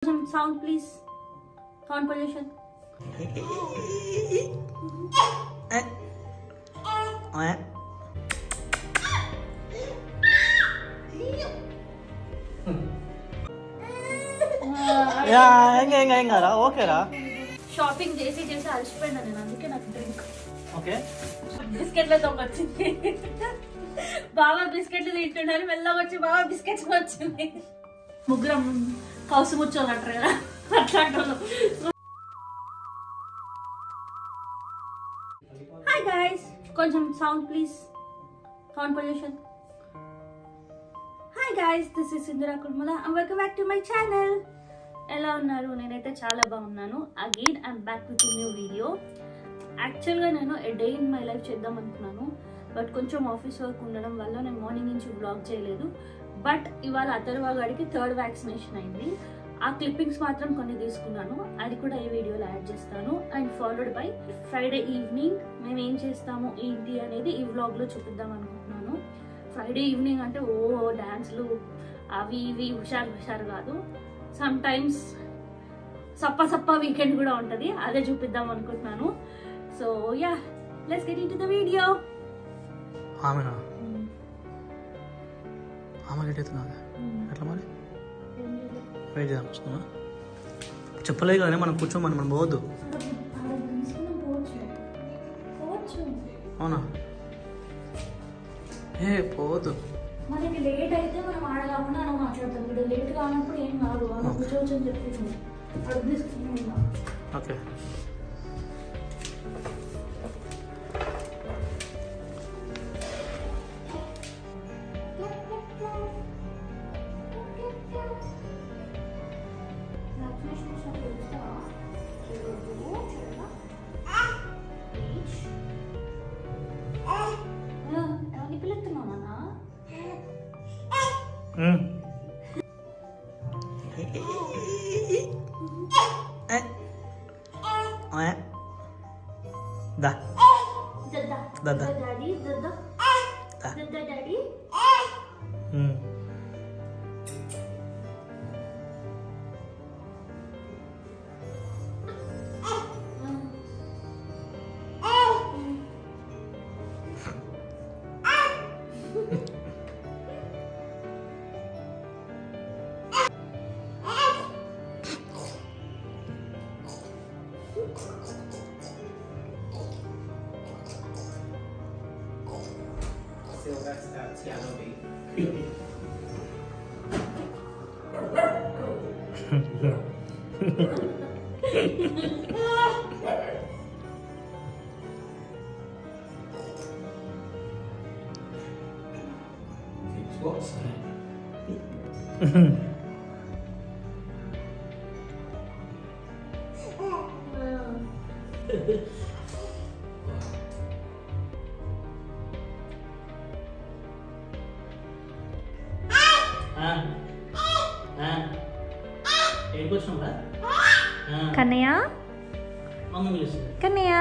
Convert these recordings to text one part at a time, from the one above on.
Some sound, please. Sound pollution. Shopping చేసి చేసి అలసిపోయినా నేను, అందుకే నాకు డ్రింక్. ఓకే, బిస్కెట్లతో వచ్చింది. బాబా బిస్కెట్లు తింటున్నారు, మెల్లగా వచ్చి బాబా బిస్కెట్స్ వచ్చింది. ముగ్గురం కౌసు ముచ్చోళ్ళు అంటారు కదా, అట్లాంటి. హాయ్ గైస్, కొంచెం sound please. Sound pollution. Hi guys, this is Sindhura Kurmala and welcome back to my channel. ఎలా ఉన్నారు? నేనైతే చాలా బాగున్నాను. Again I'm back with new video. యాక్చువల్గా నేను a day in my life చేద్దాం అనుకున్నాను, బట్ కొంచెం ఆఫీస్ వర్క్ ఉండడం వల్ల నేను మార్నింగ్ నుంచి బ్లాగ్ చేయలేదు. బట్ ఇవాళ అథర్వ గారికి 3rd వ్యాక్సినేషన్ అయింది. ఆ క్లిప్పింగ్స్ మాత్రం కొన్ని తీసుకున్నాను, అది కూడా ఈ వీడియోలో యాడ్ చేస్తాను. And followed by Friday evening మేము ఏం చేస్తాము ఏంటి అనేది ఈ వ్లాగ్లో చూపిద్దాం అనుకుంటున్నాను. ఫ్రైడే ఈవినింగ్ అంటే డ్యాన్స్లు అవి ఇవి హుషారు కాదు, సమ్ టైమ్స్ సప్ప వీకెండ్ కూడా ఉంటుంది, అదే చూపిద్దాం అనుకుంటున్నాను. So yeah, let's get into the video. చెప్పలేదు కానీ మనం కూర్చోమని మనం పోవద్దు. అవునా? పోవద్దు. మనకి లేట్ అయితే మనం ఆడగాకుండా అలా మాట్లాడతాం. ఇప్పుడు లేట్ కానప్పుడు ఏం కాదు, అలా కూర్చోవచ్చు అని చెప్పి అడుగు తీసుకుని. ఓకే, కన్నయ్య కన్నయ్య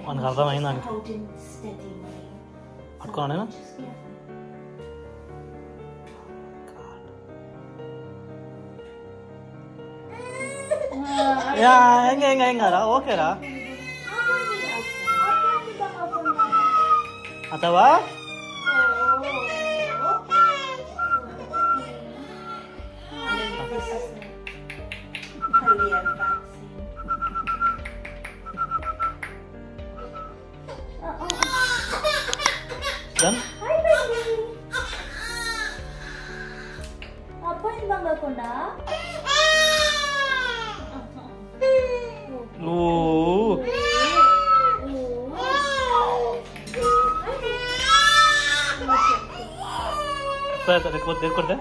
మనకు అర్థమైందా? పట్టుకోనా? ఏం కదా, ఓకేరా. అతవా డన్. అబ్బాయి బంగకుండా సరే కొద్దిగా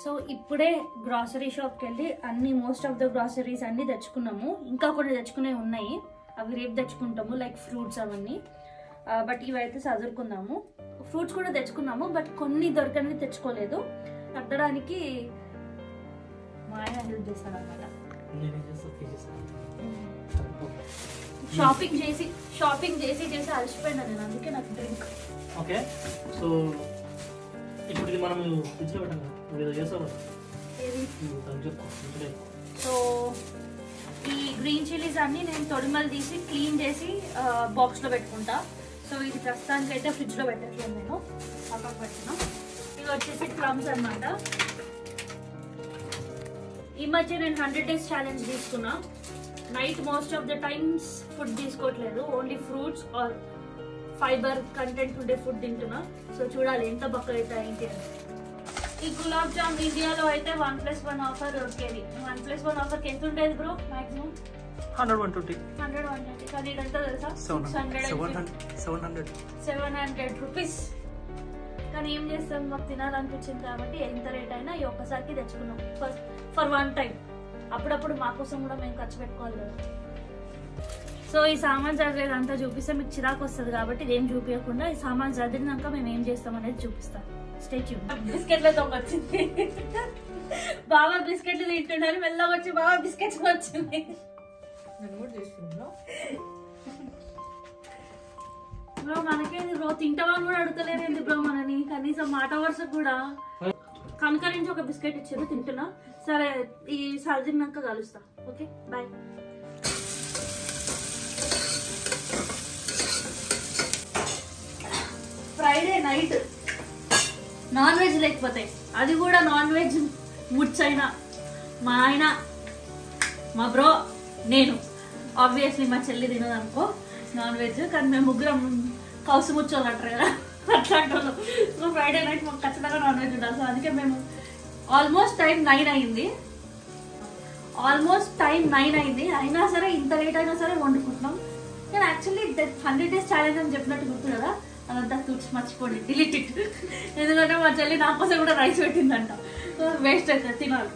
సో ఇప్పుడే గ్రాసరీ షాప్కి వెళ్ళి అన్ని మోస్ట్ ఆఫ్ ద గ్రాసరీస్ అన్ని తెచ్చుకున్నాము. ఇంకా కొన్ని తెచ్చుకునే ఉన్నాయి, అవి రేపు తెచ్చుకుంటాము, లైక్ ఫ్రూట్స్ అవన్నీ. బట్ ఇవైతే చదువుకుందాము. ఫ్రూట్స్ కూడా తెచ్చుకున్నాము, బట్ కొన్ని దొరకని తెచ్చుకోలేదు. కట్టడానికి మా ఆయన హెల్ప్ చేస్తాడు అనమాట. షాపింగ్ చేసి అలసిపోయినా నేను, అందుకే నాకు డ్రింక్. ఓకే, సో ఇప్పుడు ఇది మనం ఫ్రిడ్జ్లో పెట్టాం. సో ఈ గ్రీన్ చిల్లీస్ అన్ని నేను తొడిమలు తీసి క్లీన్ చేసి బాక్స్లో పెట్టుకుంటా. సో ఇది ప్రస్తుతానికి అయితే ఫ్రిడ్జ్లో పెట్టట్లేదు, నేను పక్కకు పెట్టినా. ఇవి వచ్చేసి క్రమ్స్ అనమాట. ఈ మధ్య నేను 100 days ఛాలెంజ్ తీసుకున్నా. Night most of the times food తీసుకోవట్లేదు, only fruits or fibre content ఉండే ఫుడ్ తింటున్నా. సో చూడాలి ఎంత బక్క అవుతా ఏంటి అని. ఈ గులాబ్ జామ్ ఇండియాలో అయితే 1+1 ఆఫర్ దొరికేది. 1+1 ఆఫర్కి ఎంత ఉండేది బ్రో మాక్సిమం? 100-120. కానీ ఇదంతా తెలుసా 700 రూపీస్. కానీ ఏం చేస్తాం, మాకు తినాలనిపించింది కాబట్టి ఎంత రేట్ అయినా ఈ ఒక్కసారికి తెచ్చుకున్నాం ఫర్ వన్ టైం. అప్పుడప్పుడు మా కోసం కూడా మేము ఖర్చు పెట్టుకోవాలి కదా. సో ఈ సామాన్ చదివేది అంతా చూపిస్తే మీకు చిరాకు వస్తుంది కాబట్టి ఇదేం చూపించకుండా ఈ సామాన్ చదివినాక మేము ఏం చేస్తాం అనేది చూపిస్తాం. Stay tune. బిస్కెట్లతో వచ్చింది బాబా, బిస్కెట్లు తింటున్నారు. మెల్లగా వచ్చి బాబా బిస్కెట్స్ వచ్చింది. బ్రో మనకేంది బ్రో, తింటామని కూడా అడుగుతలేరేంది బ్రో మనని, కనీసం మాట వరుసకు కూడా. కనుకరించి ఒక బిస్కెట్ ఇచ్చారు, తింటున్నా. సరే ఈ సర్దినాక కలుస్తా. Okay bye. Friday night non veg లేకపోతే, అది కూడా నాన్ వెజ్ ముచ్చైనా మా ఆయన, మా బ్రో, నేను. ఆబ్వియస్లీ మా చెల్లి తినదు అనుకో నాన్ వెజ్, కానీ మేము ముగ్గురం కౌసు ముచ్చోళ్ళు అంటారు కదా, అట్లాంటి. సో ఫ్రైడే నైట్ మాకు ఖచ్చితంగా నాన్ వెజ్ ఉండాలి. సో అందుకే మేము ఆల్మోస్ట్ టైం 9 అయింది. అయినా సరే ఇంత లేట్ అయినా సరే వండుకుంటున్నాం. నేను యాక్చువల్లీ 100 days ఛాలెంజ్ అని చెప్పినట్టు గుర్తు కదా, అదంతా తుడిచి మర్చిపోండి, డిలీట్ ఇట్. ఎందుకంటే మా చెల్లి నా కోసం కూడా రైస్ పెట్టిందంట, వేస్ట్ అవుతుంది, తినాలి.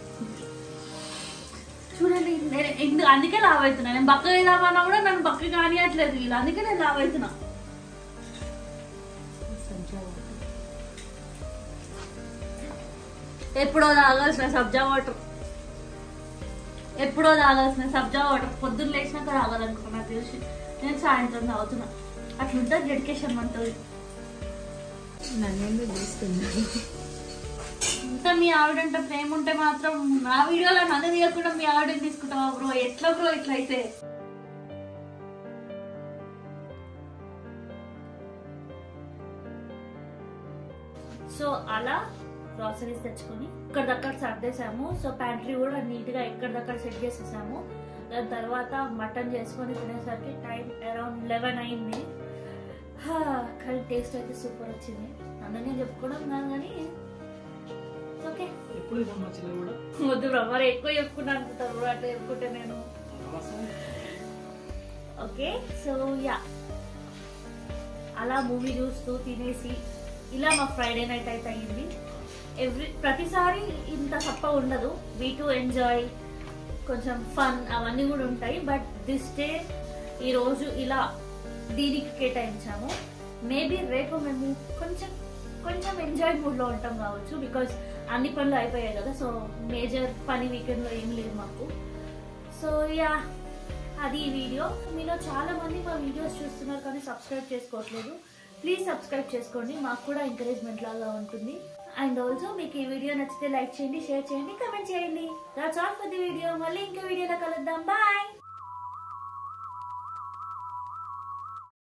చూడండి నేను అందుకే లావ్ అవుతున్నా. నేను బక్క వేద్దామన్నా కూడా నన్ను బక్క కానియట్లేదు వీళ్ళు, అందుకే నేను లావ్ అవుతున్నా. ఎప్పుడో తాగాల్సిన సబ్జా వాటర్, పొద్దున్న లేచినాక తాగాలనుకున్నా. నాకు తెలిసి నేను సాయంత్రం తాగుతున్నా. అట్లుంటుంది డెడికేషన్ అంటుంది. ఇంకా మీ ఆవిడంటే ప్రేమ ఉంటే మాత్రం నా వీడియోలో నన్ను తీయకుండా మీ ఆవిడని తీసుకుంటావా బ్రో? ఎట్లా బ్రో ఇట్లయితే? సో అలా గ్రాసరీస్ తెచ్చుకొని ఇక్కడిదక్కడ సర్దేశాము. సో ప్యాంట్రీ కూడా నీట్ గా ఎక్కడిదక్కడ సెట్ చేసేసాము. దాని తర్వాత మటన్ చేసుకొని తినేసరికి టైం అరౌండ్ 11 అయింది. కానీ టేస్ట్ అయితే సూపర్ వచ్చింది. అందరినీ చెప్పుకోవడం కాదు కానీ ఓకే. వద్దు బ్రో, మరి ఎక్కువ చెప్పుకుంటా అనుకుంటారు బ్రో, అట్లా చెప్పుకుంటే నేను. ఓకే సో యా, అలా మూవీ చూస్తూ తినేసి ఇలా మా ఫ్రైడే నైట్ అయితే అయ్యింది. ప్రతిసారి ఇంత సప్ప ఉండదు. వీ టు ఎంజాయ్, కొంచెం ఫన్ అవన్నీ కూడా ఉంటాయి. బట్ దిస్ డే ఈరోజు ఇలా దీనికి కేటాయించాము. మేబీ రేపు మేము కొంచెం ఎంజాయ్ మూడ్లో ఉంటాం కావచ్చు, బికాస్ అన్ని పనులు అయిపోయాయి కదా. సో మేజర్ పని వీకెండ్లో ఏం లేదు మాకు. సో యా, అది ఈ వీడియో. మీలో చాలా మంది మా వీడియోస్ చూస్తున్నారు కానీ సబ్స్క్రైబ్ చేసుకోవట్లేదు. ప్లీజ్ సబ్స్క్రైబ్ చేసుకోండి, మాకు కూడా ఎంకరేజ్మెంట్ లాగా ఉంటుంది. అండ్ ఆల్సో మీకు ఈ వీడియో నచ్చితే లైక్ చేయండి, షేర్ చేయండి, కమెంట్ చేయండి. That's all for the video. మళ్ళీ ఇంకో వీడియోలో కలుద్దాం. బాయ్.